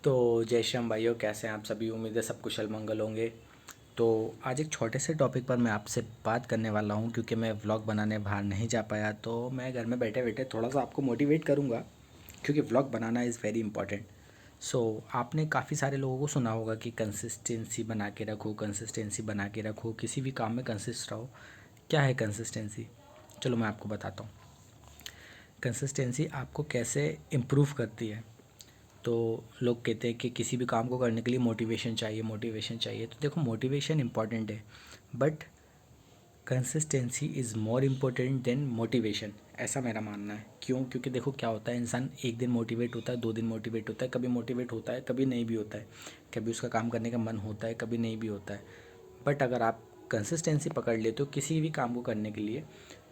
तो जय श्री राम भाइयों, कैसे हैं आप सभी। उम्मीद है सब कुशल मंगल होंगे। तो आज एक छोटे से टॉपिक पर मैं आपसे बात करने वाला हूं, क्योंकि मैं व्लॉग बनाने बाहर नहीं जा पाया, तो मैं घर में बैठे बैठे थोड़ा सा आपको मोटिवेट करूंगा, क्योंकि vlog banana is very important. आपने काफ़ी सारे लोगों को सुना होगा कि कंसिस्टेंसी बना के रखो, कंसिस्टेंसी बना के रखो, किसी भी काम में कंसिस्ट रहो। क्या है कंसिस्टेंसी? चलो मैं आपको बताता हूँ कंसिस्टेंसी आपको कैसे इम्प्रूव करती है। तो लोग कहते हैं कि किसी भी काम को करने के लिए मोटिवेशन चाहिए, मोटिवेशन चाहिए। तो देखो, मोटिवेशन इम्पॉर्टेंट है, but consistency is more important then motivation, ऐसा मेरा मानना है। क्यों? क्योंकि देखो क्या होता है, इंसान एक दिन मोटिवेट होता है, 2 दिन मोटिवेट होता है, कभी मोटिवेट होता है, कभी नहीं भी होता है, कभी उसका काम करने का मन होता है, कभी नहीं भी होता है। बट अगर आप कंसिस्टेंसी पकड़ लेते हो किसी भी काम को करने के लिए,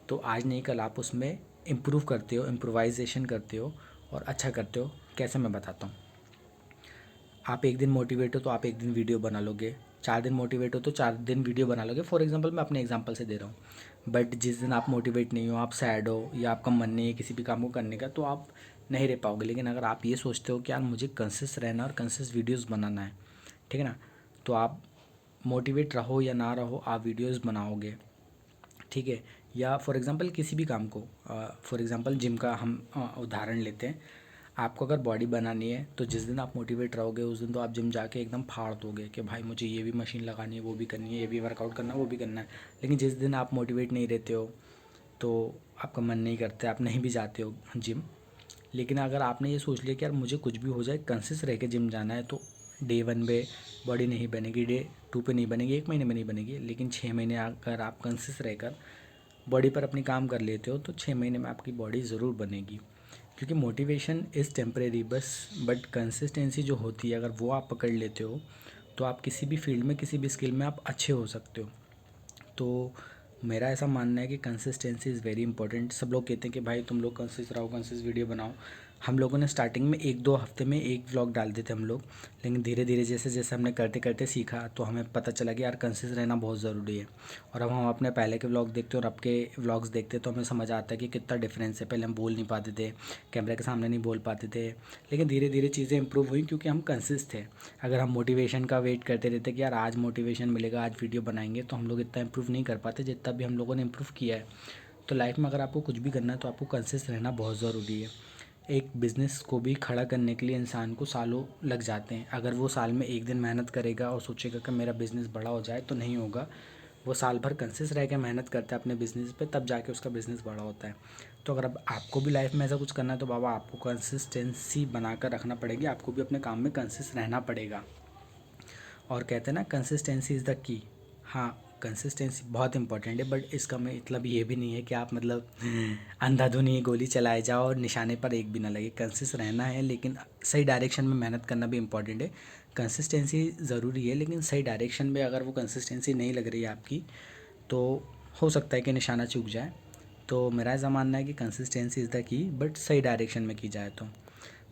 तो आज नहीं कल आप उसमें इम्प्रूव करते हो, इम्प्रोवाइजेशन करते हो और अच्छा करते हो। कैसे, मैं बताता हूँ। आप एक दिन मोटिवेट हो तो आप एक दिन वीडियो बना लोगे, 4 दिन मोटिवेट हो तो 4 दिन वीडियो बना लोगे। फॉर एग्जांपल मैं अपने एग्जांपल से दे रहा हूँ। बट जिस दिन आप मोटिवेट नहीं हो, आप सैड हो या आपका मन नहीं है किसी भी काम को करने का, तो आप नहीं रह पाओगे। लेकिन अगर आप ये सोचते हो कि यार मुझे कंसिस्ट रहना और कंसिस्ट वीडियोज़ बनाना है, ठीक है ना, तो आप मोटिवेट रहो या ना रहो, आप वीडियोज़ बनाओगे, ठीक है। या फॉर एग्जांपल किसी भी काम को, फॉर एग्जांपल जिम का हम उदाहरण लेते हैं। आपको अगर बॉडी बनानी है तो जिस दिन आप मोटिवेट रहोगे उस दिन तो आप जिम जाके एकदम फाड़ दोगे कि भाई मुझे ये भी मशीन लगानी है, वो भी करनी है, ये भी वर्कआउट करना है, वो भी करना है। लेकिन जिस दिन आप मोटिवेट नहीं रहते हो, तो आपका मन नहीं करता, आप नहीं भी जाते हो जिम। लेकिन अगर आपने ये सोच लिया कि यार मुझे कुछ भी हो जाए कंसिस्ट रह के जिम जाना है, तो डे 1 पे बॉडी नहीं बनेगी, डे 2 पे नहीं बनेगी, 1 महीने में नहीं बनेगी, लेकिन 6 महीने अगर आप कंसिस्ट रहकर बॉडी पर अपनी काम कर लेते हो तो 6 महीने में आपकी बॉडी ज़रूर बनेगी। क्योंकि मोटिवेशन इज़ टेम्परेरी बस, बट कंसिस्टेंसी जो होती है अगर वो आप पकड़ लेते हो, तो आप किसी भी फील्ड में, किसी भी स्किल में आप अच्छे हो सकते हो। तो मेरा ऐसा मानना है कि कंसिस्टेंसी इज़ वेरी इंपॉर्टेंट। सब लोग कहते हैं कि भाई तुम लोग कंसिस्ट रहो, कंसिस्ट वीडियो बनाओ। हम लोगों ने स्टार्टिंग में 1-2 हफ्ते में एक व्लॉग डालते थे हम लोग, लेकिन धीरे धीरे जैसे जैसे हमने करते करते सीखा, तो हमें पता चला कि यार कंसिस्ट रहना बहुत ज़रूरी है। और अब हम अपने पहले के व्लॉग देखते हैं और अब के व्लॉग्स देखते हैं, तो हमें समझ आता है कि कितना डिफरेंस है। पहले हम बोल नहीं पाते थे, कैमरे के सामने नहीं बोल पाते थे, लेकिन धीरे धीरे चीज़ें इंप्रूव हुई क्योंकि हम कंसिस्ट थे। अगर हम मोटिवेशन का वेट करते रहते कि यार आज मोटिवेशन मिलेगा, आज वीडियो बनाएंगे, तो हम लोग इतना इंप्रूव नहीं कर पाते जितना भी हम लोगों ने इंप्रूव किया है। तो लाइफ में अगर आपको कुछ भी करना है तो आपको कंसिस्ट रहना बहुत ज़रूरी है। एक बिज़नेस को भी खड़ा करने के लिए इंसान को सालों लग जाते हैं। अगर वो साल में एक दिन मेहनत करेगा और सोचेगा कि मेरा बिज़नेस बड़ा हो जाए, तो नहीं होगा। वो साल भर कंसिस्ट रह के मेहनत करता है अपने बिज़नेस पे, तब जाके उसका बिज़नेस बड़ा होता है। तो अगर अब आपको भी लाइफ में ऐसा कुछ करना है, तो बाबा आपको कंसिस्टेंसी बनाकर रखना पड़ेगी, आपको भी अपने काम में कंसिस्ट रहना पड़ेगा। और कहते हैं ना, कंसिस्टेंसी इज़ द की। हाँ, कंसिस्टेंसी बहुत इंपॉर्टेंट है, बट इसका मतलब ये भी नहीं है कि आप मतलब अंधाधुनी गोली चलाए जाओ और निशाने पर एक भी ना लगे। कंसिस्ट रहना है, लेकिन सही डायरेक्शन में मेहनत करना भी इम्पॉर्टेंट है। कंसिस्टेंसी ज़रूरी है, लेकिन सही डायरेक्शन में अगर वो कंसिस्टेंसी नहीं लग रही है आपकी, तो हो सकता है कि निशाना चूक जाए। तो मेरा ऐसा मानना है कि consistency is the key, but सही डायरेक्शन में की जाए तो।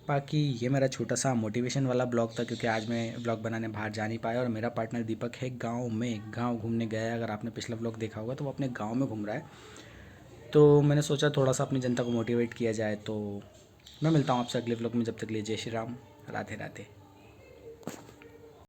बाकी ये मेरा छोटा सा मोटिवेशन वाला ब्लॉग था, क्योंकि आज मैं ब्लॉग बनाने बाहर जा नहीं पाया और मेरा पार्टनर दीपक है गांव घूमने गया है। अगर आपने पिछला ब्लॉग देखा होगा तो वो अपने गांव में घूम रहा है। तो मैंने सोचा थोड़ा सा अपनी जनता को मोटिवेट किया जाए। तो मैं मिलता हूँ आपसे अगले ब्लॉग में, जब तक के लिए जय श्री राम, राधे राधे।